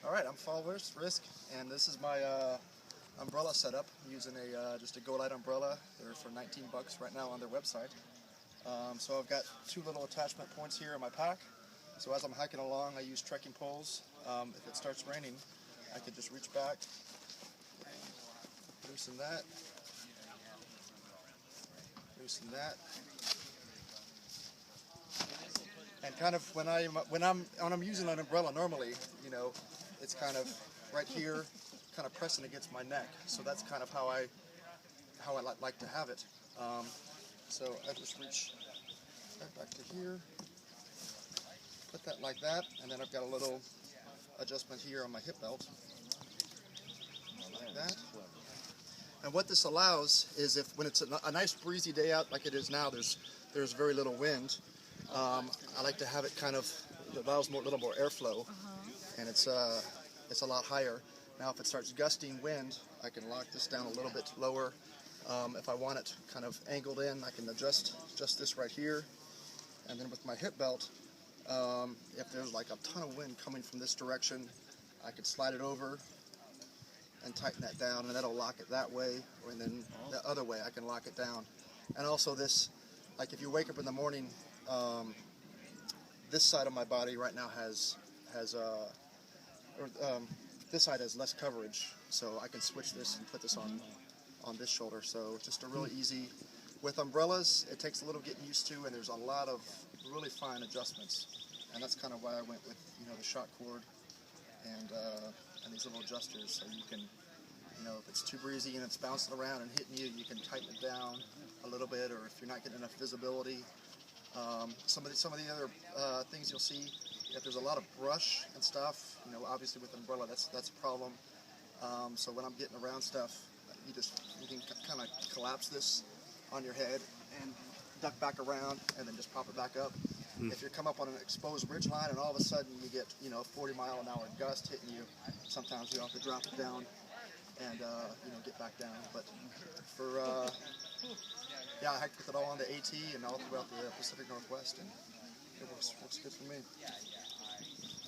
Alright, I'm Fall Risk, and this is my umbrella setup. I'm using just a GoLite umbrella. They're for 19 bucks right now on their website. So I've got two little attachment points here in my pack. So as I'm hiking along, I use trekking poles. If it starts raining, I could just reach back, loosen that, and kind of when I'm using an umbrella normally, you know, it's kind of right here, kind of pressing against my neck. So that's kind of how I like to have it. So I just reach right back to here, put that like that, and then I've got a little adjustment here on my hip belt, like that. And what this allows is when it's a nice breezy day out like it is now, there's very little wind. I like to have it kind of, it allows a little more airflow, and it's a lot higher. Now if it starts gusting wind, I can lock this down a little bit lower. If I want it kind of angled in, I can adjust this right here. And then with my hip belt, if there's like a ton of wind coming from this direction, I could slide it over and tighten that down, and that'll lock it that way, and then the other way I can lock it down. And also this, like if you wake up in the morning, this side of my body right now this side has less coverage, so I can switch this and put this on this shoulder. So just a really easy. With umbrellas, it takes a little getting used to, and there's a lot of really fine adjustments, and that's kind of why I went with the shock cord and these little adjusters, so you can, if it's too breezy and it's bouncing around and hitting you, you can tighten it down a little bit, or if you're not getting enough visibility. Some of the other things you'll see, if there's a lot of brush and stuff, obviously with an umbrella that's a problem. So when I'm getting around stuff, you can kind of collapse this on your head and duck back around and then just pop it back up. If you come up on an exposed ridge line and all of a sudden you get 40-mile-an-hour gust hitting you, sometimes you have to drop it down and get back down. But for I hiked with it all on the AT and all throughout the Pacific Northwest, and it works good for me.